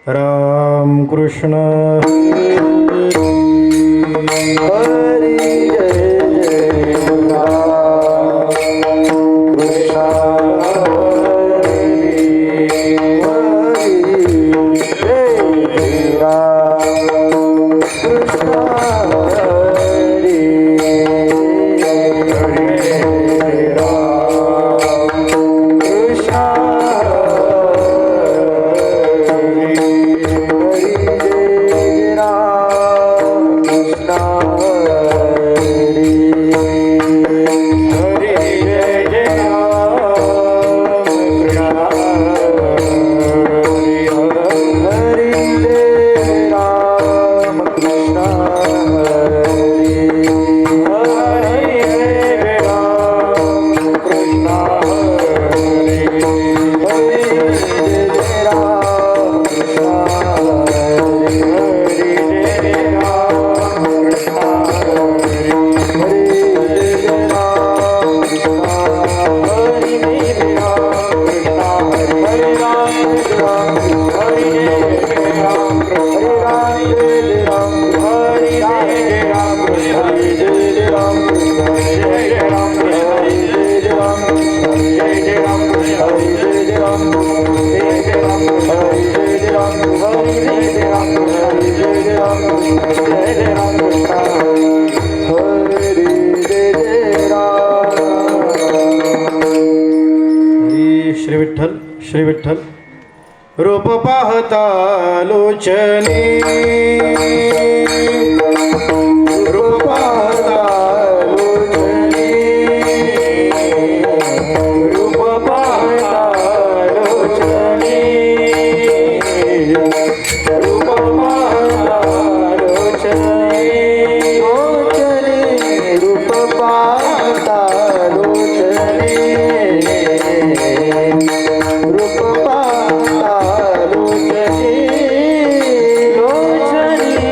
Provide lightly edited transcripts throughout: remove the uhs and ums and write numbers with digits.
राम कृष्ण हरी जय जय राम कृष्ण हरी जय जय राम कृष्ण हरी जय राम कृष्ण श्री विठ्ठल श्री विठ्ठल रूप पाहता लोचने रूप पाहता लोचने रूप पाहता लोचने रूप पाहता लोचने रूप पाहता लोचने रूप पाहता लोचने लोचने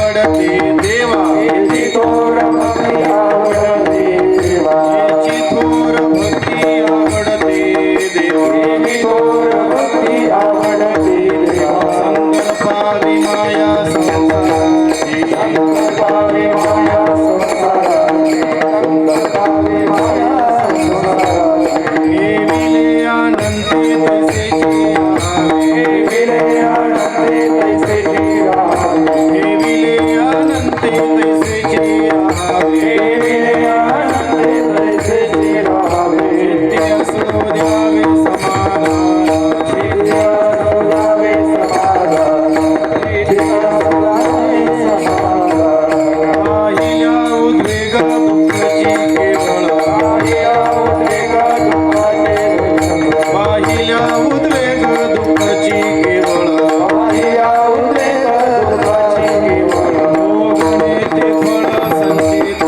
आवडते देवा याची थोर भक्ती आवडते देवा याची थोर भक्ती आवडते देवा याची थोर भक्ती आवडते देवा संकल्पावी माया संसाराची संकल्पावे माया संसाराची संकल्पावे माया संसाराची विले अनंते तैसेची राहावे विले आनंदे तैसेची राहावे विले अनंते तैसेची राहावे विले आनंदे तैसेची राहावे नित्य असो द्यावे समाधान नित्य सदावे समाधान नित्य सदावे समाधान पाहिल्या उद्वेग दुःखाची केवळ पाहिल्या उद्वेग दुःखाचे पाहिल्या उद्वेग दुःखाची केवळ पाहिल्या उद्वेग दुःखाचे केवळ भोगणे ते फळ संचित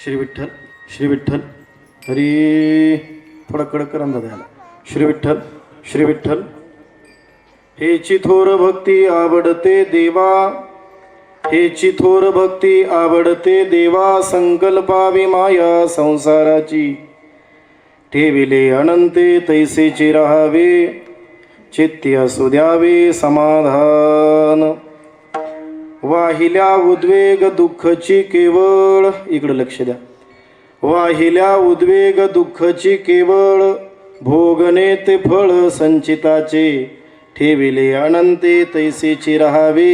श्री विठ्ठल श्री विठ्ठल हरी थोडा कडक कर अंदाज आला श्री विठ्ठल श्री विठ्ठल हेची थोर भक्ती आवडते देवा हेची थोर भक्ती आवडते देवा संकल्पावी माया संसाराची ठेविले अनंते तैसेचे राहावे चित्ती असू द्यावे समाधान वाहिल्या उद्वेग दुःखची केवळ इकडं लक्ष द्या वाहिल्या उद्वेग दुःखची केवळ भोगणे ते फळ संचिताचे ठेविले अनंते तैसेचे राहावे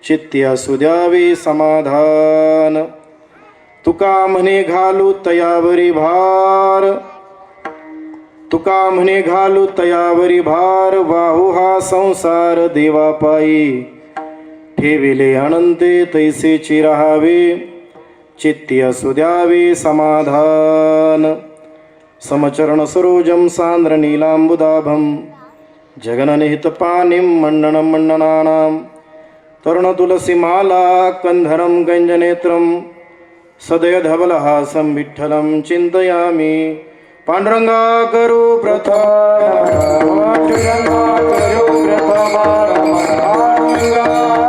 चित्ती असू द्यावे समाधान तुका म्हणे घालू तयावरी भार तुका म्हणे घालू तयावरी भार वाहू हा संसार देवापायी ठेविले अनंते तैसेची राहावे चित्ती असू द्यावे समाधान समचरण सरोजम सांद्र नीलांबुदाभम जगननिहित पानिम मण्डनं मण्डनानां तरुण तुलसी माला कंधरम गंजनेत्रम सदय धवलहासं विठ्ठलं चिंतयामि पांडुरंगा करू प्रथम पांडुरंगा करू प्रथम पांडुरंगा करू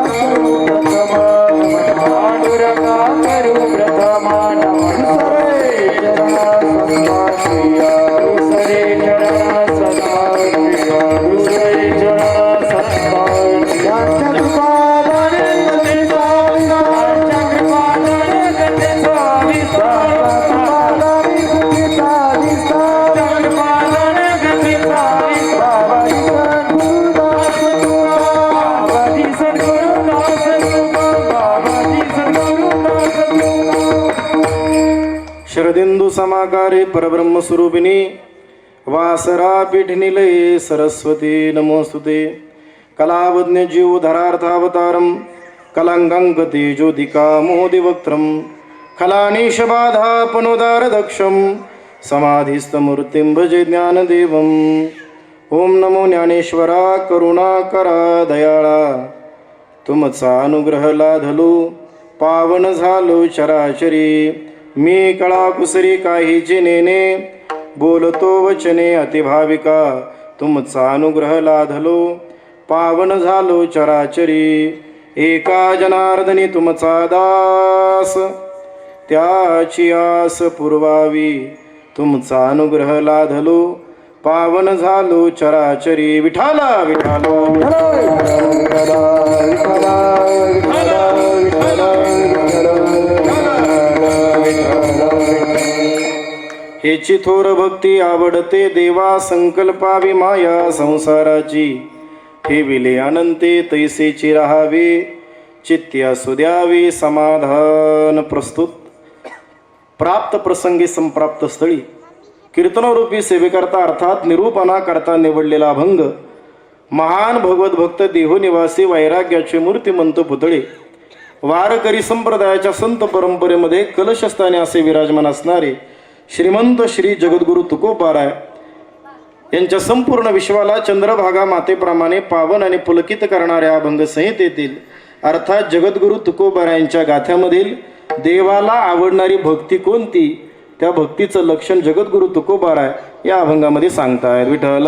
प्रथम पांडुरंगा करू प्रथम सरे चरण सदा सरे चरण सदा शरदिंदु समाकारे परब्रह्म स्वरूपिणी वासरा पीठ निलये सरस्वती नमोस्तुते कलावज्ञ जीव धरार्थावतारम कलांगांकते ज्योतिका मोदिवक्त्रम खलानीशबाधापनोदार दक्षम समाधिस्थमूर्तिं भजे ज्ञानदेवम ओम नमो ज्ञानेश्वरा करुणाकरा दयाळा तुमचा अनुग्रह लाधलो पावन झालो चराचरी मी कळा कुसरी काही जिनेने बोलतो वचने अतिभाविका तुमचा अनुग्रह लाधलो पावन झालो चराचरी एका जनार्दनी तुमचा दास त्याची आस पुरवावी तुमचा अनुग्रह लाधलो पावन झालो चराचरी विठाला विठालो हेची थोर भक्ती आवडते देवा संकल्पावी माया संसाराची ठेविले अनंते तैसेची राहावे चित्ती असू द्यावे समाधान प्रस्तुत प्राप्त प्रसंगी संप्राप्त स्थळी कीर्तनरूपी सेवेकरता अर्थात निरूपणा करता निवडलेला अभंग महान भगवत भक्त देहोनिवासी वैराग्याचे मूर्तिमंत पुतळे वारकरी संप्रदायाच्या संत परंपरेमध्ये कलशस्थानी असे विराजमान असणारे श्रीमंत श्री जगद्गुरु तुकोबाराय यांच्या संपूर्ण विश्वाला चंद्रभागा मातेप्रमाणे पावन आणि पुलकित करणाऱ्या अभंग संहितेतील अर्थात जगद्गुरु तुकोबारायांच्या गाथ्यामधील देवाला आवडणारी भक्ती कोणती त्या भक्तीचं लक्षण जगद्गुरु तुकोबाराय या अभंगामध्ये सांगतायत विठ्ठल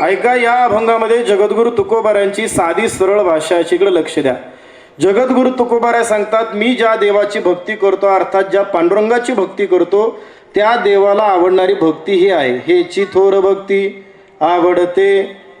ऐका या अभंगामध्ये जगद्गुरु तुकोबारायांची साधी सरळ भाषा याच्याकडे लक्ष द्या जगद्गुरु तुकोबाराय सांगतात मी ज्या देवाची भक्ती करतो अर्थात ज्या पांडुरंगाची भक्ती करतो त्या देवाला आवडणारी भक्ती ही आहे हेची थोर भक्ती आवडते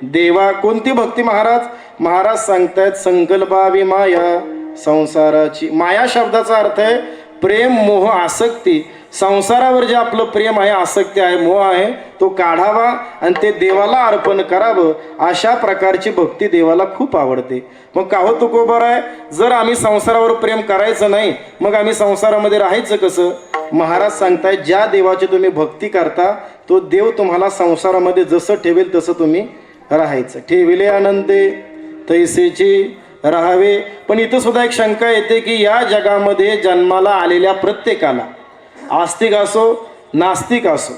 देवा कोणती भक्ती महाराज सांगतायत संकल्पावी माया संसाराची माया शब्दाचा अर्थ आहे प्रेम मोह आसक्ती संसारावर जे आपलं प्रेम आहे आसक्ती आहे मोह आहे तो काढावा आणि ते देवाला अर्पण करावं अशा प्रकारची भक्ती देवाला खूप आवडते मग का हो तुकोबाराय जर आम्ही संसारावर प्रेम करायचं नाही मग आम्ही संसारामध्ये राहायचं कसं महाराज सांगताय ज्या देवाची तुम्ही भक्ती करता तो देव तुम्हाला संसारामध्ये जसं ठेवेल तसं तुम्ही राहायचं ठेविले आनंदे तैसेची राहावे पण इथं सुद्धा एक शंका येते की या जगामध्ये जन्माला आलेल्या प्रत्येकाला आस्तिक असो नास्तिक असो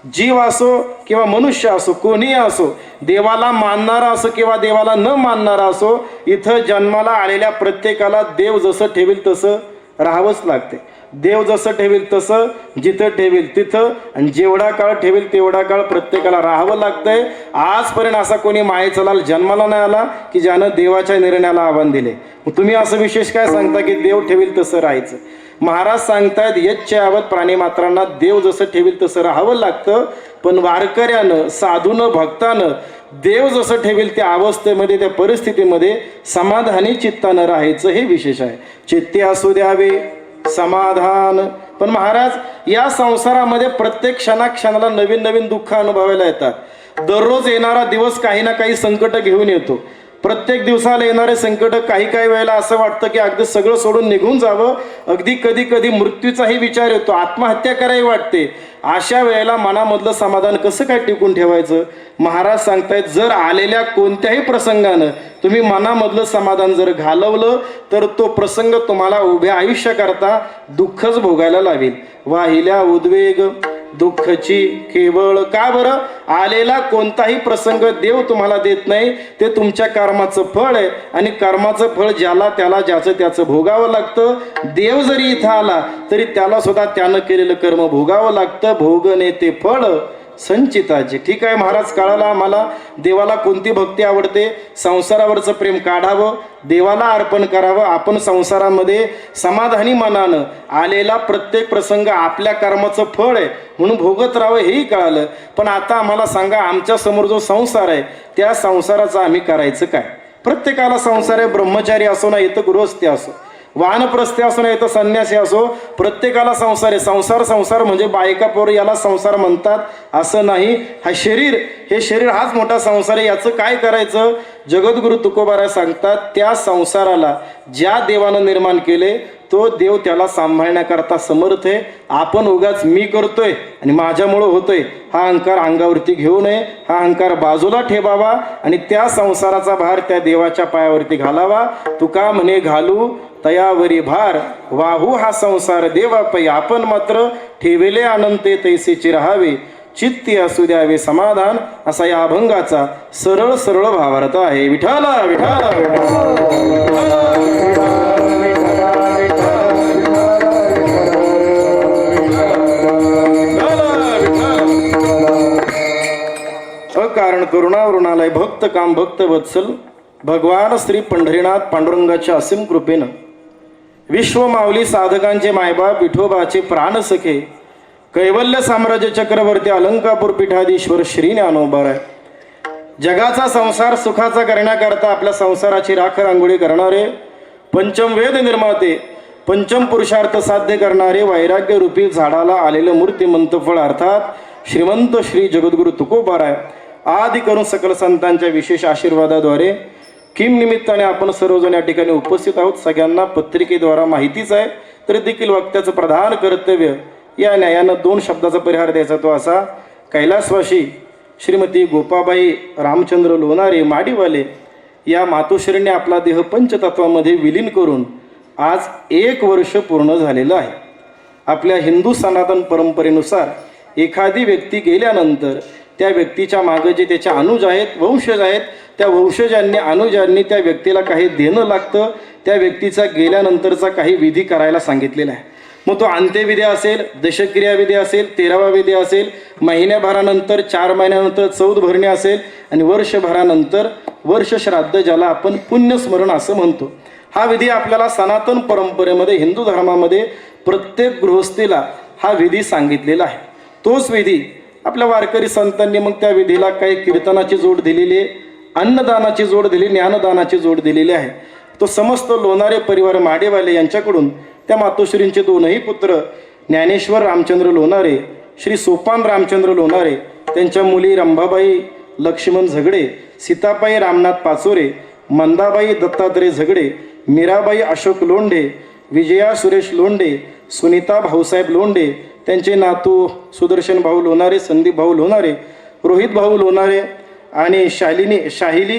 जीव असो किंवा मनुष्य असो, कोणीही असो, देवाला मानणारा असो किंवा देवाला न मानणारा असो, इथं जन्माला आलेल्या प्रत्येकाला देव जसं ठेवील तसं राहावंच लागते. देव जसं ठेवील तसं, जिथं ठेवील तिथं, आणि जेवढा काळ ठेवील तेवढा काळ प्रत्येकाला राहावं लागतंय. आजपर्यंत असा कोणी मायेचा लाल जन्माला नाही आला की ज्यानं देवाच्या निर्णयाला आव्हान दिले. मग तुम्ही असं विशेष काय सांगता की देव ठेवील तसं राहायचं? महाराज सांगतायत यच्चयावत प्राणीमात्रांना देव जसं ठेवील तसं राहावं लागतं. पण वारकऱ्यानं, साधूनं, भक्तानं देव जसं ठेवील त्या अवस्थेमध्ये, त्या परिस्थितीमध्ये समाधानी चित्तानं राहायचं, हे विशेष आहे. चित्ते असू द्यावे समाधान. पण महाराज या संसारामध्ये प्रत्येक क्षणाक्षणाला नवीन नवीन दुःख अनुभवायला येतात. दररोज येणारा दिवस काही ना काही संकट घेऊन येतो. प्रत्येक दिवसाला येणारे संकट काही काही वेळेला असं वाटतं की अगदी सगळं सोडून निघून जावं. अगदी कधी कधी मृत्यूचाही विचार येतो, आत्महत्या करावी वाटते. अशा वेळेला मनामधलं समाधान कसं काय टिकून ठेवायचं? महाराज सांगतायत जर आलेल्या कोणत्याही प्रसंगानं तुम्ही मनामधलं समाधान जर घालवलं तर तो प्रसंग तुम्हाला उभ्या आयुष्याकरता दुःखच भोगायला लावेल. वाहिल्या उद्वेग दुःखची केवळ. का बरं? आलेला कोणताही प्रसंग देव तुम्हाला देत नाही, ते तुमच्या कर्माचं फळ आहे. आणि कर्माचं फळ ज्याला त्याला ज्याचं त्याचं भोगावं लागतं. देव जरी इथं आला तरी त्याला सुद्धा त्यानं केलेलं कर्म भोगावं लागतं. भोगणे ते फळ संचिताचे. ठीक आहे महाराज, कळाला आम्हाला देवाला कोणती भक्ती आवडते. संसारावरचं प्रेम काढावं, देवाला अर्पण करावं. आपण संसारामध्ये समाधानी मनानं आलेला प्रत्येक प्रसंग आपल्या कर्माचं फळ आहे म्हणून भोगत राहावं, हेही कळालं. पण आता आम्हाला सांगा, आमच्या समोर जो संसार आहे त्या संसाराचं आम्ही करायचं काय? प्रत्येकाला संसार आहे. ब्रह्मचारी असो ना इथं गृहस्थी असो, वानप्रस्थी असो ना इथं संन्यासी असो, प्रत्येकाला संसार आहे. संसार संसार म्हणजे बायका पोर याला संसार म्हणतात असं नाही. हा शरीर, हे शरीर हाच मोठा संसार आहे. याचं काय करायचं? जगद्गुरु तुकोबाराय सांगतात, त्या संसाराला ज्या देवानं निर्माण केले तो देव त्याला सांभाळण्याकरता समर्थ आहे. आपण उगाच मी करतोय आणि माझ्यामुळं होतोय हा अहंकार अंगावरती घेऊ नये. हा अहंकार बाजूला ठेवावा आणि त्या संसाराचा भार त्या देवाच्या पायावरती घालावा. तुका म्हणे घालू तयावरी भार, वाहू हा संसार देवापै. आपण मात्र ठेवेले अनंते तैसेची राहावे, चित्ती असू द्यावे समाधान. असा या अभंगाचा सरळ सरळ भावार्थ आहे. विठाला विठाला कारण करुणावरुणालय भक्त काम भक्त वत्सल भगवान श्री पंढरीनाथ पांडुरंगाच्या असीम कृपेनं विश्व माऊली साधकांचे मायबाप विठोबाचे प्राण सखे कैवल्य साम्राज्य चक्रवर्ती अलंकापूर पीठाधीश्वर श्री ज्ञानोबाराय जगाचा संसार सुखाचा करण्याकरता आपल्या संसाराची राख रांगोळी करणारे, पंचम वेद निर्माते, पंचम पुरुषार्थ साध्य करणारे, वैराग्य रूपी झाडाला आलेलं मूर्तिमंत फळ अर्थात श्रीमंत श्री जगद्गुरु तुकोबाराय आदी करून सकल संतांच्या विशेष आशीर्वादाद्वारे किम निमित्ताने आपण सर्वजण या ठिकाणी उपस्थित आहोत. सगळ्यांना पत्रिकेद्वारा माहितीच आहे, तरी देखील वक्त्याचं प्रधान कर्तव्य या न्यायानं 2 शब्दाचा परिहार द्यायचा. तो असा, कैलासवासी श्रीमती गोपाबाई रामचंद्र लोणारे माडीवाले या मातोश्रीने आपला देह पंचतत्वामध्ये विलीन करून आज 1 वर्ष पूर्ण झालेलं आहे. आपल्या हिंदू सनातन परंपरेनुसार एखादी व्यक्ती गेल्यानंतर त्या व्यक्तीच्या मागे जे त्याचे अनुज आहेत, वंशज आहेत, त्या वंशजांनी अनुजांनी त्या व्यक्तीला काही देणं लागतं. त्या व्यक्तीचा गेल्यानंतरचा काही विधी करायला सांगितलेला आहे. मग तो अंत्यविधी असेल, दशक्रियाविधी असेल, 13वा विधी असेल, महिन्याभरानंतर 4 महिन्यानंतर चौद भरणी असेल आणि वर्षभरानंतर वर्ष श्राद्ध, ज्याला आपण पुण्यस्मरण असं म्हणतो. हा विधी आपल्याला सनातन परंपरेमध्ये हिंदू धर्मामध्ये प्रत्येक गृहस्थीला हा विधी सांगितलेला आहे. तोच विधी आपल्या वारकरी संतांनी मग त्या विधीला काही कीर्तनाची जोड दिलेली आहे, अन्नदानाची जोड दिली, ज्ञानदानाची जोड दिलेली आहे. तो समस्त लोणारे परिवार माडेवाले यांच्याकडून त्या मातोश्रींचे 2ही पुत्र ज्ञानेश्वर रामचंद्र लोणारे, श्री सोपान रामचंद्र लोणारे, त्यांच्या मुली रंभाबाई लक्ष्मण झगडे, सीताबाई रामनाथ पाचोरे, मंदाबाई दत्तात्रय झगडे, मीराबाई अशोक लोंढे, विजया सुरेश लोंढे, सुनीता भाऊसाहेब लोंढे, त्यांचे नातू सुदर्शन भाऊ लोणारे, संदीप भाऊ लोणारे, रोहित भाऊ लोणारे आणि शाहिली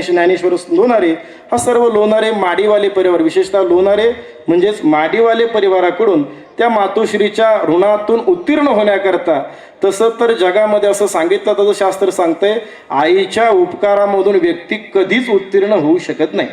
ज्ञानेश्वर लोणारे, हा सर्व लोणारे माडीवाले परिवार, विशेषतः लोणारे म्हणजेच माडीवाले परिवाराकडून त्या मातोश्रीच्या ऋणातून उत्तीर्ण होण्याकरता. तसं तर जगामध्ये असं सांगितलं तसं शास्त्र सांगतंय, आईच्या उपकारामधून व्यक्ती कधीच उत्तीर्ण होऊ शकत नाही.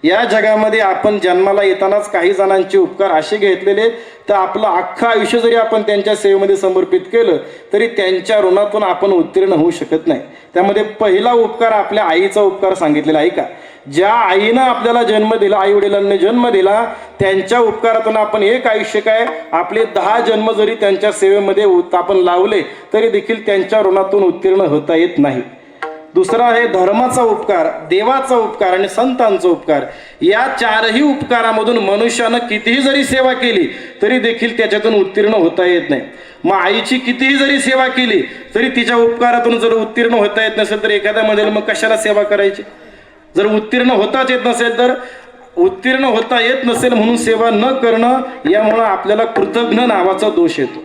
या जगामध्ये आपण जन्माला येतानाच काही जणांचे उपकार असे घेतलेले, तर आपलं अख्खं आयुष्य जरी आपण त्यांच्या सेवेमध्ये समर्पित केलं तरी त्यांच्या ऋणातून आपण उत्तीर्ण होऊ शकत नाही. त्यामध्ये पहिला उपकार आपल्या आईचा उपकार सांगितलेला आहे का. ज्या आईनं आपल्याला जन्म दिला, आई वडिलांनी जन्म दिला, त्यांच्या उपकारातून आपण एक आयुष्य काय आपले 10 जन्म जरी त्यांच्या सेवेमध्ये आपण लावले तरी देखील त्यांच्या ऋणातून उत्तीर्ण होता येत नाही. दुसरा आहे धर्माचा उपकार, देवाचा उपकार आणि संतांचा उपकार. या 4ही उपकारामधून मनुष्यानं कितीही जरी सेवा केली तरी देखील त्याच्यातून उत्तीर्ण होता येत नाही. मग आईची कितीही जरी सेवा केली तरी तिच्या उपकारातून जर उत्तीर्ण होता येत नसेल तर एखाद्यामध्ये मग कशाला सेवा करायची. जर उत्तीर्ण होताच येत नसेल तर उत्तीर्ण होता येत नसेल म्हणून सेवा न करणं, यामुळं आपल्याला कृतज्ञ नावाचा दोष येतो.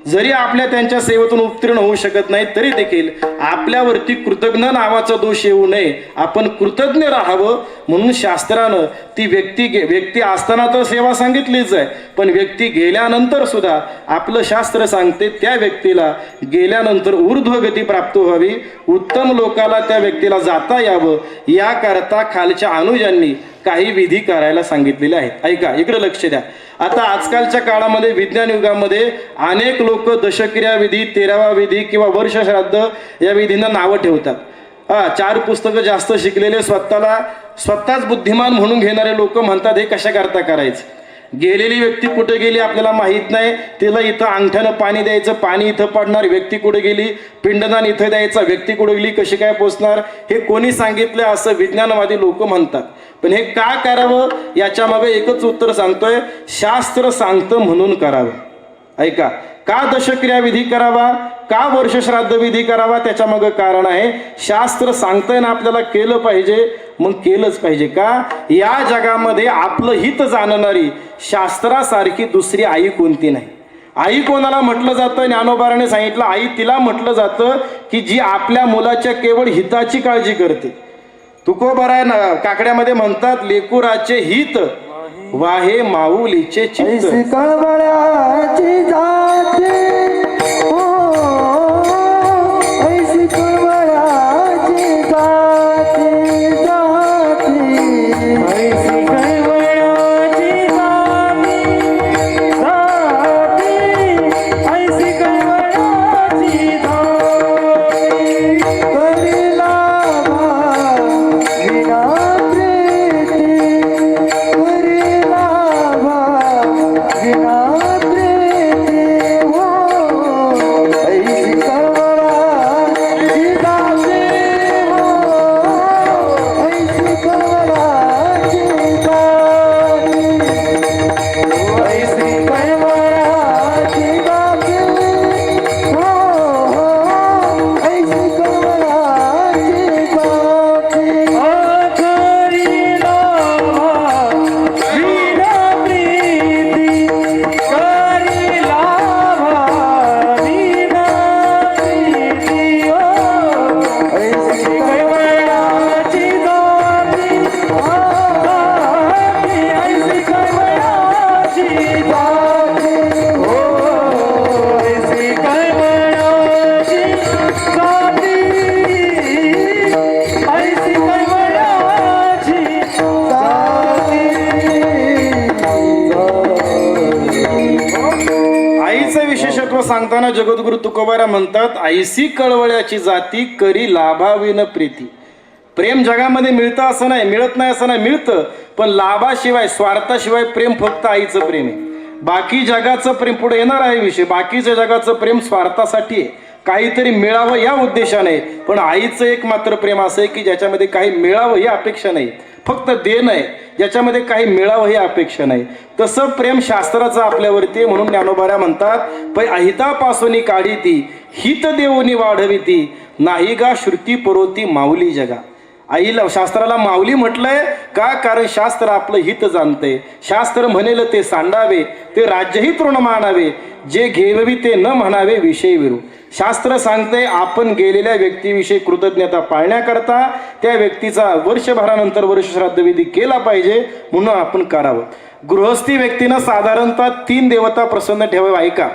जरी आपल्या त्यांच्या सेवेतून उत्तीर्ण होऊ शकत नाही तरी देखील आपल्यावरती कृतज्ञ नावाचा दोष येऊ नये, आपण कृतज्ञ राहावं म्हणून शास्त्रानं ती व्यक्ती असताना तर सेवा सांगितलीच आहे, पण व्यक्ती गेल्यानंतर सुद्धा आपलं शास्त्र सांगते त्या व्यक्तीला गेल्यानंतर ऊर्ध्वगती प्राप्त व्हावी, उत्तम लोकाला त्या व्यक्तीला जाता यावं, याकरता खालच्या अनुजांनी काही विधी करायला सांगितलेले आहेत. ऐका, इकडे लक्ष द्या. आता आजकालच्या काळामध्ये विज्ञान युगामध्ये अनेक लोक दशक्रिया विधी, 13वा विधी किंवा वर्षश्राद्ध या विधींना नावं ठेवतात. 4 पुस्तकं जास्त शिकलेले स्वतःच बुद्धिमान म्हणून घेणारे लोक म्हणतात हे कशा करता करायचं. गेलेली व्यक्ती कुठे गेली आपल्याला माहीत नाही, तिला इथं अंगठ्यानं पाणी द्यायचं, पाणी इथं पडणार, व्यक्ती कुठे गेली, पिंडदान इथं द्यायचं, व्यक्ती कुठे गेली, कशी काय पोचणार, हे कोणी सांगितलं असं विज्ञानवादी लोक म्हणतात. पण हे का करावं याच्या मागे एकच उत्तर सांगतोय, शास्त्र सांगतं म्हणून करावं. ऐका, का दशक्रिया विधी करावा, का वर्षश्राद्ध विधी करावा, त्याच्या मागे कारण आहे शास्त्र सांगतंय ना आपल्याला केलं पाहिजे, मग केलंच पाहिजे. का, या जगामध्ये आपलं हित जाणणारी शास्त्रासारखी दुसरी आई कोणती नाही. आई कोणाला म्हटलं जातं, ज्ञानोबाराने सांगितलं, आई तिला म्हटलं जातं की जी आपल्या मुलाच्या केवळ हिताची काळजी करते. तुकोबारा काकड्यामध्ये म्हणतात, लेकुराचे हित वाहे माऊलीचे चित्त. कळवळ्याची जाते ऐसी कळवळ्याची जाते ऐसी कळवळ्याची जाते ऐसी कळवळ्याची जाते करीला विना प्रीती करीला विना प्रीती हो ऐसी कळवळाची जाते हो ऐसी कळवळाची जाते ऐसी कळवळाची जाते हो ऐसी कळवळाची जाते करीला विना प्रीती करीला विना प्रीती हो ऐसी कळवळाची जाते ऐसी कळवळाची जाते हो ऐसी कळवळाची जाते ऐसी कळवळाची आईचं विशेषत्व सांगताना जगद्गुरु तुकोबारा म्हणतात, ऐसी कळवळ्याची जाती करी लाभाविन प्रीती. प्रेम जगामध्ये मिळतं असं नाही, मिळत नाही असं नाही, मिळतं, पण लाभाशिवाय स्वार्थाशिवाय प्रेम फक्त आईचं प्रेम आहे. बाकी जगाचं प्रेम पुढे येणार आहे विषय, बाकीचं जगाचं प्रेम स्वार्थासाठी आहे, काहीतरी मिळावं या उद्देशाने. पण आईचं एक मात्र प्रेम असं आहे की ज्याच्यामध्ये काही मिळावं ही अपेक्षा नाही, फक्त देणं आहे, ज्याच्यामध्ये काही मिळावं ही अपेक्षा नाही. तसं प्रेम शास्त्राचं आपल्यावरती आहे. म्हणून ज्ञानोबारा म्हणतात, पै अहितापासून काढी ती हित देऊनी वाढवी ती नाही गा श्रुती पुरवती माऊली जगा. आईला शास्त्राला माऊली म्हटलंय का? कारण शास्त्र आपलं हित जाणते. शास्त्र म्हणेल ते सांडावे, ते राज्यही तृण मानावे, जे घेववी ते न म्हणावे विषय विरू. शास्त्र सांगते आपण गेलेल्या व्यक्तीविषयी कृतज्ञता पाळण्याकरता त्या व्यक्तीचा वर्षभरानंतर वर्षश्राद्ध विधी केला पाहिजे, म्हणून आपण करावं. गृहस्थी व्यक्तीनं साधारणतः 3 देवता प्रसन्न ठेवावे. ऐका,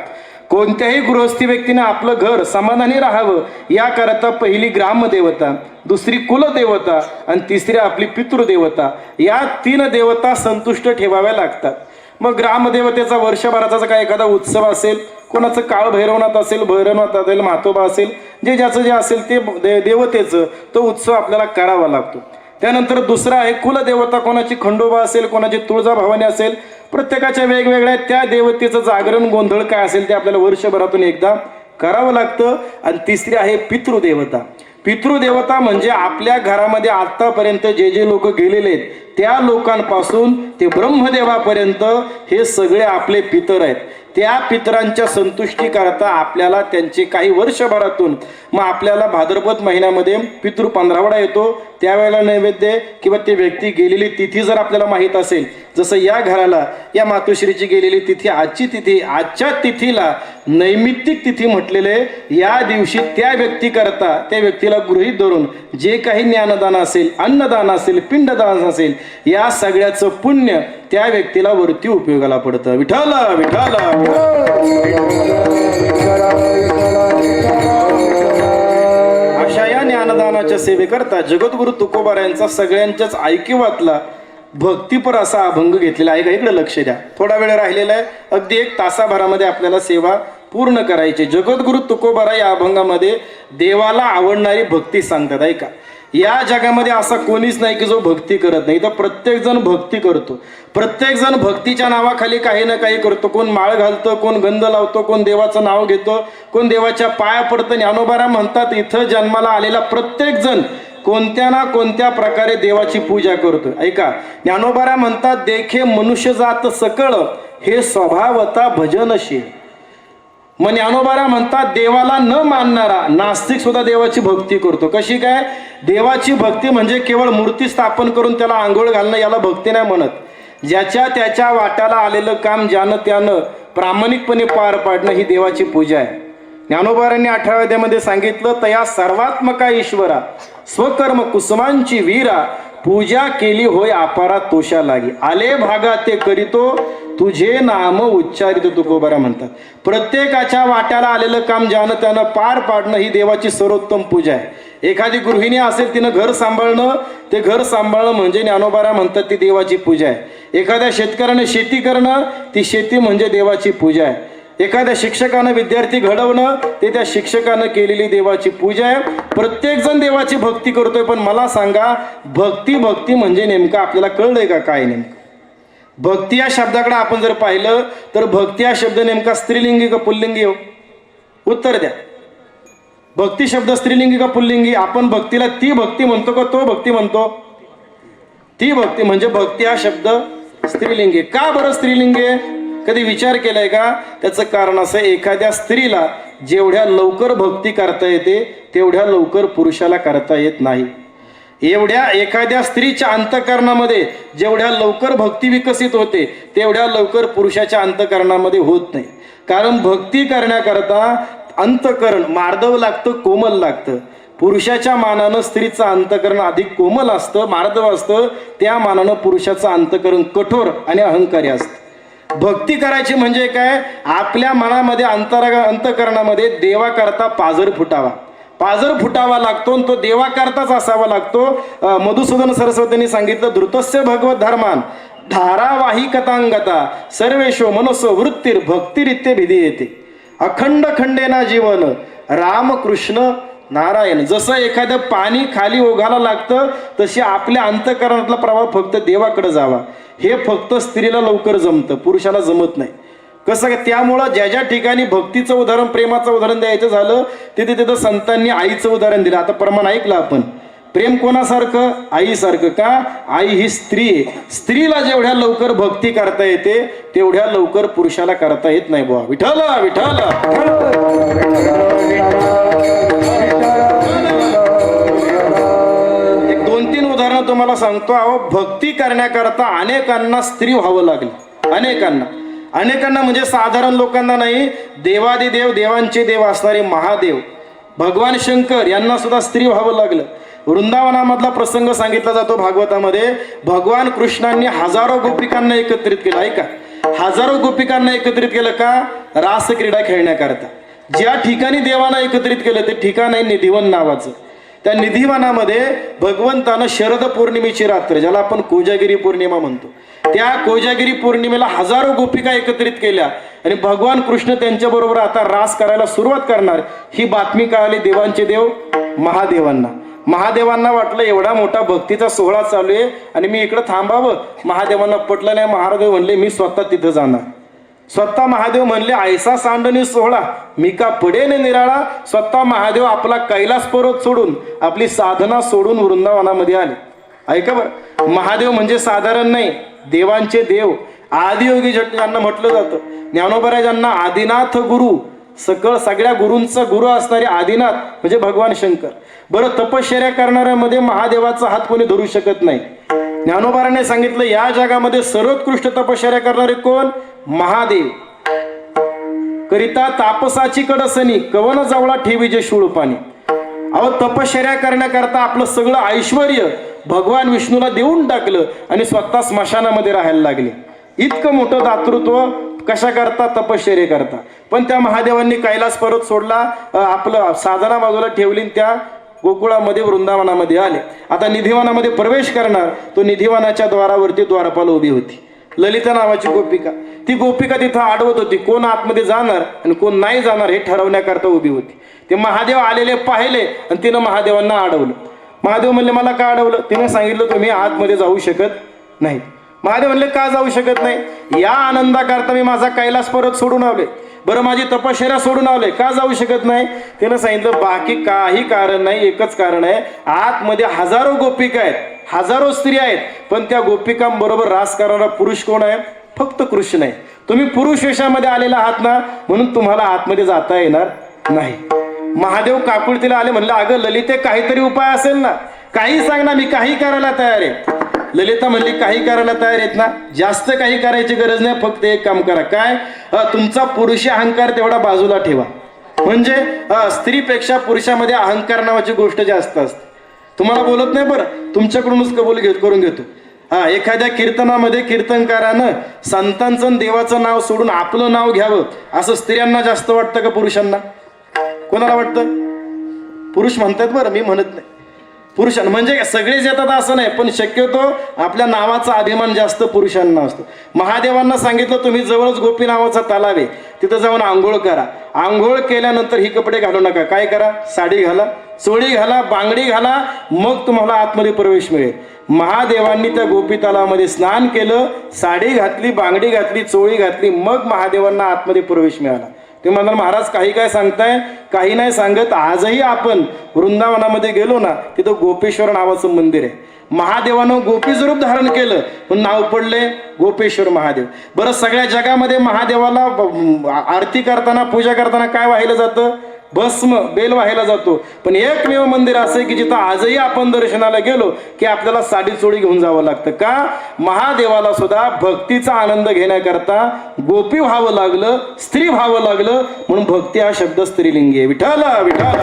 कोणत्याही गृहस्थी व्यक्तीने आपलं घर समाधानी राहावं याकरता पहिली ग्रामदेवता, दुसरी कुलदेवता आणि तिसरी आपली पितृदेवता, या 3 देवता संतुष्ट ठेवाव्या लागतात. मग ग्रामदेवतेचा वर्षभराचा काय एखादा उत्सव असेल, कोणाचं काळ भैरवनाथ असेल, म्हातोबा असेल, जे ज्याचं जे असेल ते देवतेचं तो उत्सव आपल्याला करावा लागतो. त्यानंतर दुसरा आहे कुलदेवता, कोणाची खंडोबा असेल, कोणाची तुळजाभवानी असेल, प्रत्येकाच्या वेगवेगळ्या त्या देवतेचं जागरण गोंधळ काय असेल ते आपल्याला वर्षभरातून एकदा करावं लागतं. आणि तिसरी आहे पितृदेवता. पितृदेवता म्हणजे आपल्या घरामध्ये आतापर्यंत जे जे लोक गेलेले आहेत त्या लोकांपासून ते ब्रह्मदेवापर्यंत हे सगळे आपले पितर आहेत. त्या पितरांच्या संतुष्टीकरता आपल्याला त्यांचे काही वर्षभरातून मग आपल्याला भाद्रपद महिन्यामध्ये पितृ पंधरावडा येतो, त्यावेळेला नैवेद्य किंवा ती व्यक्ती गेलेली तिथी जर आपल्याला माहीत असेल, जसं या घराला या मातोश्रीची गेलेली तिथी आजची तिथी, आजच्या तिथीला नैमित्तिक तिथी म्हटलेले, या दिवशी त्या व्यक्तीकरता त्या व्यक्तीला गृहीत धरून जे काही ज्ञानदान असेल, अन्नदान असेल, पिंडदान असेल, या सगळ्याचं पुण्य त्या व्यक्तीला वरती उपयोगाला पडतं. विठ्ठल विठ्ठल. अशा या ज्ञानदानाच्या सेवेकरता जगद्गुरु तुकोबारायांचा सगळ्यांच्याच ऐकिवातला भक्तीपर असा अभंग घेतलेला आहे का? इकडे लक्ष द्या, थोडा वेळ राहिलेला आहे, अगदी 1 तासाभरामध्ये आपल्याला सेवा पूर्ण करायची. जगद्गुरु तुकोबारा या अभंगामध्ये देवाला आवडणारी भक्ती सांगतात. ऐका, या जगामध्ये असा कोणीच नाही की जो भक्ती करत नाही. तर प्रत्येक जण भक्ती करतो, प्रत्येक जण भक्तीच्या नावाखाली काही ना काही करतो. कोण माळ घालतं, कोण गंध लावतो, कोण देवाचं नाव घेतो, कोण देवाच्या पाया पडतं. ज्ञानोबारा म्हणतात इथं जन्माला आलेला प्रत्येक जण कोणत्या ना कोणत्या प्रकारे देवाची पूजा करतो. ऐका, ज्ञानोबारा म्हणतात देखे मनुष्य जात सकळ, हे स्वभावता भजनशील. मग ज्ञानोबारा म्हणतात देवाला न मानणारा नास्तिक सुद्धा देवाची भक्ती करतो. कशी काय? देवाची भक्ती म्हणजे केवळ मूर्ती स्थापन करून त्याला आंघोळ घालणं, याला भक्ती नाही म्हणत. ज्याच्या त्याच्या वाट्याला आलेलं काम ज्यानं त्यानं प्रामाणिकपणे पार पाडणं ही देवाची पूजा आहे. ज्ञानोबारांनी 18व्या अध्यायामध्ये सांगितलं, तया सर्वात्मका ईश्वरा स्वकर्म कुसुमांची वीरा, पूजा केली होय अपारा तोषा लागी, आले भागा ते करीतो तुझे नाम उच्चारित. तुकोबारा म्हणतात प्रत्येकाच्या वाट्याला आलेलं काम ज्यानं त्यानं पार पाडणं ही देवाची सर्वोत्तम पूजा आहे. एखादी गृहिणी असेल तिनं घर सांभाळणं, ते घर सांभाळणं म्हणजे ज्ञानोबारा म्हणतात ती देवाची पूजा आहे. एखाद्या शेतकऱ्याने शेती करणं, ती शेती म्हणजे देवाची पूजा आहे. एखाद्या शिक्षकानं विद्यार्थी घडवणं, ते त्या शिक्षकानं केलेली देवाची पूजा आहे. प्रत्येक जण देवाची भक्ती करतोय. पण मला सांगा, भक्ती भक्ती म्हणजे नेमकं आपल्याला कळलंय का काय? नेमकं भक्ती या शब्दाकडे आपण जर पाहिलं तर भक्ती हा शब्द नेमका स्त्रीलिंगी का पुल्लिंगी हो? उत्तर द्या. भक्ती शब्द स्त्रीलिंगी का पुल्लिंगी? आपण भक्तीला ती भक्ती म्हणतो का तो भक्ती म्हणतो? ती भक्ती. म्हणजे भक्ती हा शब्द स्त्रीलिंगी. का बरं स्त्रीलिंगी? कधी विचार केलाय का? त्याचं कारण असं, एखाद्या स्त्रीला जेवढ्या लवकर भक्ती करता येते तेवढ्या लवकर पुरुषाला करता येत नाही. एखाद्या स्त्रीच्या अंतःकरणामध्ये जेवढ्या लवकर भक्ती विकसित होते तेवढ्या लवकर पुरुषाच्या अंतःकरणामध्ये होत नाही. कारण भक्ती करण्याकरता अंतःकरण मार्दव लागतं, कोमल लागतं. पुरुषाच्या मानानं स्त्रीचं अंतःकरण अधिक कोमल असतं, मार्दव असतं. त्या मानानं पुरुषाचं अंतःकरण कठोर आणि अहंकारी असतं. भक्ती करायची म्हणजे काय? आपल्या मनामध्ये अंतःकरणामध्ये देवाकरता पाझर फुटावा लागतो, आणि तो देवाकरताच असावा लागतो. मधुसूदन सरस्वतींनी सांगितलं, धृतस्य भगवत धर्मान धारावाही कथांगता सर्वेशो मनसो वृत्तीर भक्तिरित्य भिधी येते, अखंड खंडेना जीवन रामकृष्ण नारायण. जसं एखादं पाणी खाली ओघायला लागतं तशी आपल्या अंतःकरणातला प्रभाव फक्त देवाकडे जावा, हे फक्त स्त्रीला लवकर जमतं, पुरुषाला जमत नाही. कसं काय? त्यामुळं ज्या ज्या ठिकाणी भक्तीचं उदाहरण, प्रेमाचं उदाहरण द्यायचं झालं तिथे तिथं संतांनी आईचं उदाहरण दिलं. आता प्रमाण ऐकलं आपण. प्रेम कोणासारखं? आईसारखं. का? आई ही स्त्री आहे. स्त्रीला जेवढ्या लवकर भक्ती करता येते तेवढ्या लवकर पुरुषाला करता येत नाही. बुवा विठ्ठल विठ्ठल. एक 2 उदाहरण तुम्हाला सांगतो. अहो, भक्ती करण्याकरता अनेकांना स्त्री व्हावं लागलं. अनेकांना म्हणजे साधारण लोकांना नाही, देवादिदेव देवांचे देव असणारे महादेव भगवान शंकर यांना सुद्धा स्त्री व्हावं लागलं. वृंदावनामधला प्रसंग सांगितला जातो भागवतामध्ये. भगवान कृष्णांनी हजारो गोपिकांना एकत्रित केलं. ऐका, हजारो गोपिकांना एकत्रित केलं का? रासक्रीडा खेळण्याकरता. ज्या ठिकाणी देवांना एकत्रित केलं ते ठिकाण आहे निधिवन नावाचं. त्या निधिवनामध्ये भगवंतानं शरद पौर्णिमेची रात्र, ज्याला आपण कोजागिरी पौर्णिमा म्हणतो, त्या कोजागिरी पौर्णिमेला हजारो गोपिका एकत्रित केल्या आणि भगवान कृष्ण त्यांच्याबरोबर आता रास करायला सुरुवात करणार. ही बातमी कळाली देवांचे देव महादेवांना वाटलं एवढा मोठा भक्तीचा सोहळा चालू आहे आणि मी इकडं थांबावं. महादेवांना पटलं नाही. महादेव म्हणले मी स्वतः तिथं जाणार. स्वतः महादेव म्हणले ऐसा सांडणी सोहळा मी का पडेन निराळा. स्वतः महादेव आपला कैलास पर्वत सोडून आपली साधना सोडून वृंदावनामध्ये आले. ऐका बरं, महादेव म्हणजे साधारण नाही, देवांचे देव आदियोगी ज्यांना म्हटलं जातं. ज्ञानोबा ज्यांना आदिनाथ गुरु, सगळ्या गुरूंचा गुरु असणारे आदिनाथ म्हणजे भगवान शंकर. बरं, तपश्चर्या करणाऱ्यामध्ये महादेवाचा हात कोणी धरू शकत नाही. ज्ञानोबाराने सांगितलं या जगामध्ये सर्वोत्कृष्ट तपश्चर्या करणारे कोण? महादेव. करिता तापसाची कडसनी कवन जवळा ठेवी जे शूळपाणी. अहो, तपश्चर्या करण्याकरता आपलं सगळं ऐश्वर भगवान विष्णूला देऊन टाकलं आणि स्वतः स्मशानामध्ये राहायला लागले. इतकं मोठं दातृत्व कशा करता? तपश्चर्ये करता. पण त्या महादेवांनी कैलास पर्वत सोडला, आपलं साधना बाजूला ठेवली, त्या गोकुळामध्ये वृंदावनामध्ये आले. आता निधिवनामध्ये प्रवेश करणार. तो निधिवनाच्या द्वारावरती द्वारपाल उभी होती, ललिता नावाची गोपिका. ती गोपिका तिथं आडवत होती, कोण आतमध्ये जाणार आणि कोण नाही जाणार हे ठरवण्याकरता उभी होती. ते महादेव आलेले पाहिले आणि तिनं महादेवांना अडवलं. महादेव म्हणले मला का अडवलं? तिने सांगितलं तुम्ही आतमध्ये जाऊ शकत नाही. महादेव म्हणले का जाऊ शकत नाही? या आनंदाकरता मी माझा कैलास पर्वत सोडून आले. बरं, माझी तपश्चर्या सोडून आले, का जाऊ शकत नाही? त्यानं सांगितलं बाकी काही कारण नाही, एकच कारण आहे. आतमध्ये हजारो गोपिका आहेत, हजारो स्त्री आहेत, पण त्या गोपिकांबरोबर रास करणारा पुरुष कोण आहे? फक्त कृष्ण आहे. तुम्ही पुरुष वेशामध्ये आलेला आहात ना, म्हणून तुम्हाला आतमध्ये जाता येणार नाही. महादेव काकुळतीला आले, म्हणलं अगं ललिते काहीतरी उपाय असेल ना, काही सांग ना, मी काही करायला तयार आहे. ललिता म्हणली काही करायला तयार आहेत ना? जास्त काही करायची गरज नाही, फक्त एक काम करा. काय? तुमचा पुरुषी अहंकार तेवढा बाजूला ठेवा. म्हणजे स्त्रीपेक्षा पुरुषामध्ये अहंकार नावाची गोष्ट जास्त असते. तुम्हाला बोलत नाही बरं, तुमच्याकडूनच कबूल करून घेतो. एखाद्या कीर्तनामध्ये कीर्तनकारानं संतांचं देवाचं नाव सोडून आपलं नाव घ्यावं असं स्त्रियांना जास्त वाटतं का पुरुषांना? कोणाला वाटतं? पुरुष म्हणतात बरं, मी म्हणत नाही. पुरुषांना म्हणजे सगळेच येतात असं नाही, पण शक्यतो आपल्या नावाचा अभिमान जास्त पुरुषांना असतो. महादेवांना सांगितलं तुम्ही जवळच गोपी नावाचा तलाव आहे, तिथं जाऊन आंघोळ करा. आंघोळ केल्यानंतर ही कपडे घालू नका. काय करा? साडी घाला, चोळी घाला, बांगडी घाला, मग तुम्हाला आतमध्ये प्रवेश मिळेल. महादेवांनी त्या गोपी तलावामध्ये स्नान केलं, साडी घातली, बांगडी घातली, चोळी घातली, मग महादेवांना आतमध्ये प्रवेश मिळाला. ते म्हणाल महाराज काही काय सांगताय? काही नाही सांगत. आजही आपण वृंदावनामध्ये गेलो ना, तिथं गोपेश्वर नावाचं मंदिर आहे. महादेवानं गोपीचं रूप धारण केलं पण नाव पडले गोपेश्वर महादेव. बरं, सगळ्या जगामध्ये महादेवाला आरती करताना, पूजा करताना काय वाहिलं जातं? भस्म, बेल वाहायला जातो. पण एकमेव मंदिर असं आहे की जिथं आजही आपण दर्शनाला गेलो की आपल्याला साडी चोळी घेऊन जावं लागतं. का? महादेवाला सुद्धा भक्तीचा आनंद घेण्याकरता गोपी व्हावं लागलं, स्त्री व्हावं लागलं, म्हणून भक्ती हा शब्द स्त्रीलिंगी आहे. विठ्ठल विठ्ठल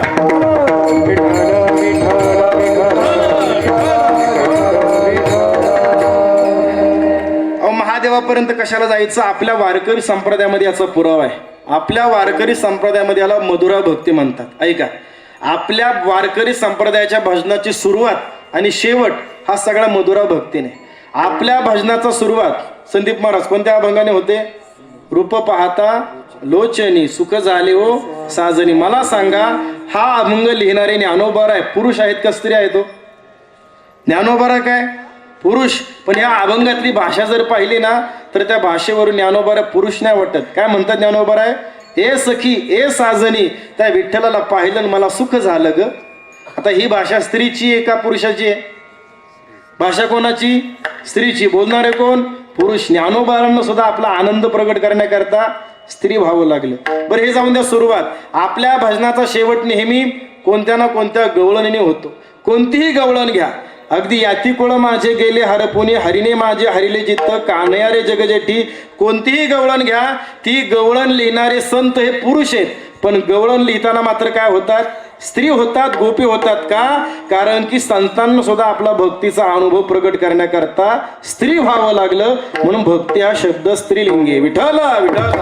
महादेवापर्यंत कशाला जायचं? आपल्या वारकरी संप्रदायामध्ये याचा पुरावा आहे. आपल्या वारकरी संप्रदायामध्ये याला मधुरा भक्ती म्हणतात. ऐका, आपल्या वारकरी संप्रदायाच्या भजनाची सुरुवात आणि शेवट हा सगळा मधुरा भक्तीने. आपल्या भजनाचा सुरुवात संदीप महाराज कोणत्या अभंगाने होते? रूप पाहता लोचनी सुख झाले हो साजनी. मला सांगा, हा अभंग लिहिणारे ज्ञानोबार आहे, पुरुष आहेत का स्त्री आहेत? ज्ञानोबारा काय पुरुष, पण या अभंगातली भाषा जर पाहिली ना तर त्या भाषेवरून ज्ञानोबारा पुरुष नाही वाटत. काय म्हणतात ज्ञानोबारा? ए सखी ए साजनी, त्या विठ्ठलाला पाहिलं मला सुख झालं ग. आता ही भाषा स्त्रीची आहे का पुरुषाची आहे? भाषा कोणाची? स्त्रीची. बोलणारे कोण? पुरुष. ज्ञानोबारांना सुद्धा आपला आनंद प्रगट करण्याकरता स्त्री व्हावं लागलं. बरं, हे जाऊन द्या सुरुवात. आपल्या भजनाचा शेवट नेहमी कोणत्या ना कोणत्या गवळणीने होतो. कोणतीही गवळण घ्या, अगदी याती कुळ माझे गेले हरपुनी हरिणे माझे हरिले चित्त कान्हया रे जगजेठी. कोणतीही गवळण घ्या, ती गवळण लिहिणारे संत हे पुरुष आहेत, पण गवळण लिहिताना मात्र काय होतात? स्त्री होतात, गोपी होतात. का? कारण की संतांना सुद्धा आपला भक्तीचा अनुभव प्रकट करण्याकरता स्त्री व्हावं लागलं, म्हणून भक्ती हा शब्द स्त्रीलिंगी आहे. विठ्ठल विठ्ठल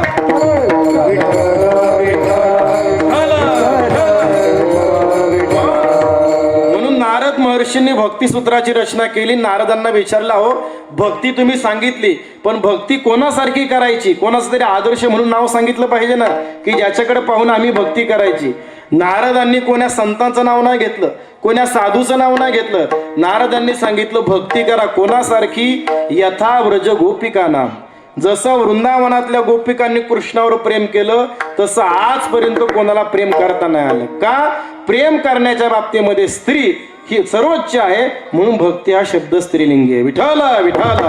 म्हणून नारद महर्षींनी भक्तिसूत्राची रचना केली. नारदांना विचारला, हो भक्ती तुम्ही सांगितली, पण भक्ती कोणासारखी करायची? कोणाचा तरी आदर्श म्हणून नाव सांगितलं पाहिजे ना, की ज्याच्याकडे पाहून आम्ही भक्ती करायची. नारदांनी कोण्या संतांचं नाव नाही घेतलं, कोण्या साधूचं नाव नाही घेतलं. नारदांनी सांगितलं भक्ती करा कोणासारखी? यथा व्रज गोपिका नाम. जसं वृंदावनातल्या गोपिकांनी कृष्णावर प्रेम केलं, तसं आजपर्यंत कोणाला प्रेम करता नाही आलं. का? प्रेम करण्याच्या बाबतीमध्ये स्त्री ही सर्वोच्च आहे, म्हणून भक्ती हा शब्द स्त्रीलिंगी आहे. विठ्ठल विठ्ठल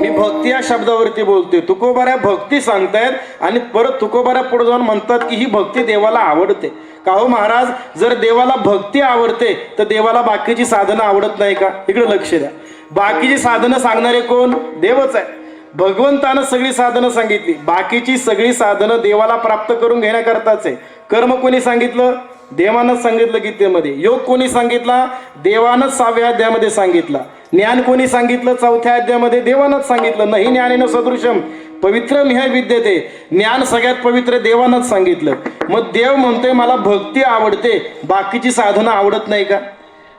मी भक्ती या शब्दावरती बोलतोय. तुकोबाऱ्या भक्ती सांगतायत आणि परत तुकोबाऱ्या पुढे जाऊन म्हणतात की ही भक्ती देवाला आवडते. का हो महाराज, जर देवाला भक्ती आवडते तर देवाला बाकीची साधनं आवडत नाही का? इकडे लक्ष द्या. बाकीची साधनं सांगणारे कोण? देवच आहे. भगवंतानं सगळी साधनं सांगितली, बाकीची सगळी साधनं देवाला प्राप्त करून घेण्याकरताच आहे. कर्म कोणी सांगितलं? देवानंच सांगितलं गीतेमध्ये. योग कोणी सांगितला? देवानंच 6व्या अध्यायामध्ये सांगितला. ज्ञान कोणी सांगितलं? 4थ्या अध्यायामध्ये देवानंच सांगितलं. नाही ज्ञानेन सदृशम पवित्र मिह विद्यते. ज्ञान सगळ्यात पवित्र देवानंच सांगितलं. मग देव म्हणतोय मला भक्ती आवडते, बाकीची साधनं आवडत नाही का?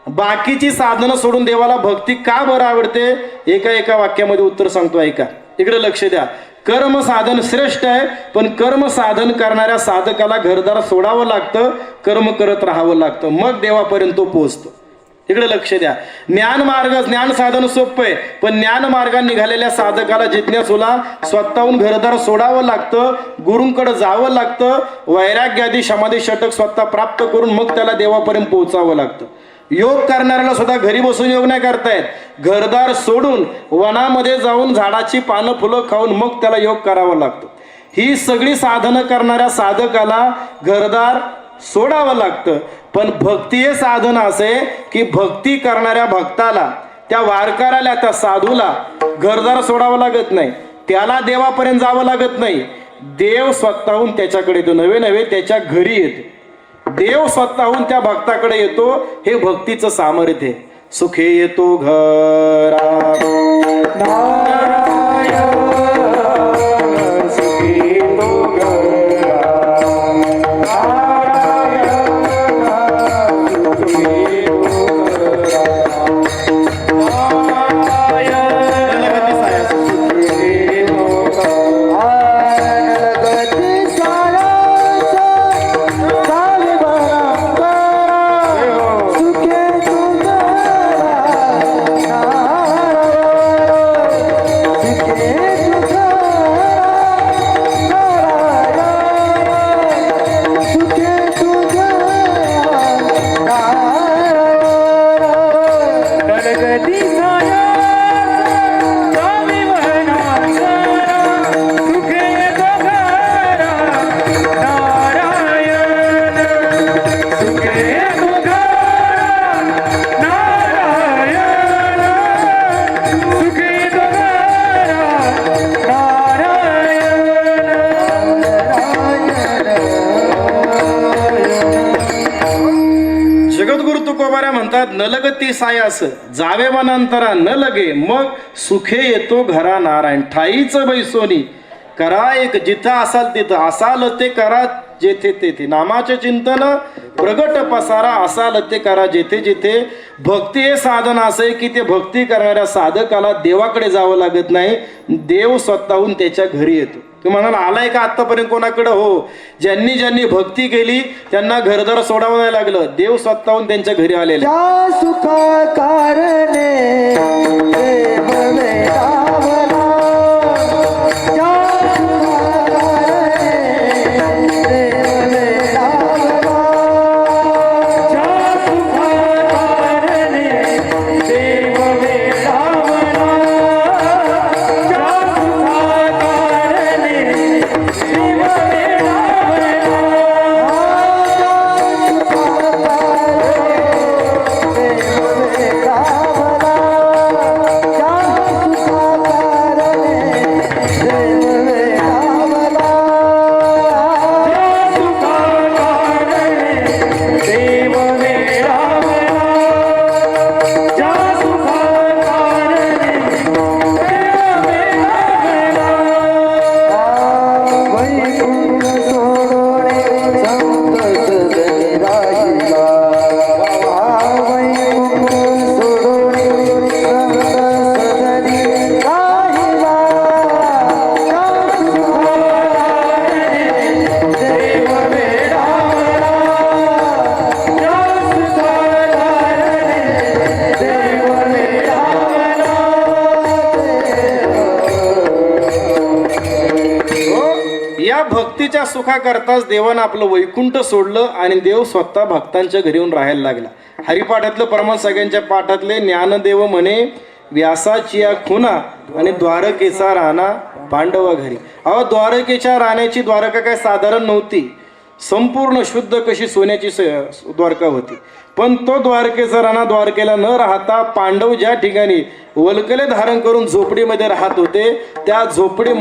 बाकीची साधनं सोडून देवाला भक्ती का बरं आवडते? एका वाक्यामध्ये उत्तर सांगतो, ऐका. इकडे लक्ष द्या. कर्म साधन श्रेष्ठ आहे, पण कर्म साधन करणाऱ्या साधकाला घरदार सोडावं लागतं, कर्म करत राहावं लागतं, मग देवापर्यंत तो पोहोचतो. इकडे लक्ष द्या. ज्ञान साधन सोपं आहे, पण ज्ञान मार्गाने निघालेल्या साधकाला जिज्ञासूला स्वतःहून घरदार सोडावं लागतं, गुरूंकडे जावं लागतं, वैराग्यादी समाधी षटक स्वतः प्राप्त करून मग त्याला देवापर्यंत पोहोचावं लागतं. योग करणाऱ्याला सुद्धा घरी बसून योग नाही करतायत. घरदार सोडून वनामध्ये जाऊन झाडाची पानं फुलं खाऊन मग त्याला योग करावा लागतो. ही सगळी साधनं करणाऱ्या साधकाला घरदार सोडावं लागतं. पण भक्ती हे साधन असे की भक्ती करणाऱ्या भक्ताला, त्या वारकऱ्याला, त्या साधूला घरदार सोडावं लागत नाही, त्याला देवापर्यंत जावं लागत नाही. देव स्वतःहून त्याच्याकडे येतो, नवे त्याच्या घरी येतो. देव स्वतःहून त्या भक्ताकडे येतो. हे भक्तीचं सामर्थ्य आहे. सुखे येतो घरा न लगती सायास जावे वनांतरा न लगे मग सुखे येतो घरा नारायण. ठाईच बैसोनी करा एक, जिथं असाल तिथं, असाल ते करा जेथे तेथे, नामाचे चिंतन प्रगट पसारा, असाल ते करा जेथे जेथे. भक्ती हे साधन असे की ते भक्ती करणाऱ्या साधकाला देवाकडे जावं लागत नाही, देव स्वतःहून त्याच्या घरी येतो. तुम्ही म्हणाल आलाय का आतापर्यंत कोणाकडे? हो, ज्यांनी ज्यांनी भक्ती केली त्यांना घरदार सोडावं नाही लागलं, देव स्वतःहून त्यांच्या घरी आलेले. सुखा कारणे प्राप्तीच्या सुखाकरताच देवानं आपलं वैकुंठ सोडलं आणि देव स्वतः भक्तांच्या घरी येऊन राहायला लागला. हरिपाठातलं प्रमाण सगळ्यांच्या पाठातले ज्ञानदेव म्हणे व्यासाची या खुना आणि द्वारकेचा राणा पांडवा घरी. अहो द्वारकेच्या राण्याची द्वारका काय साधारण नव्हती, संपूर्ण शुद्ध कशी सोन्याची द्वारका होती. पण तो द्वारकेचा राणा द्वारकेला न राहता पांडव ज्या ठिकाणी वल्कले धारण करून झोपडीमध्ये राहत होते त्या झोपडी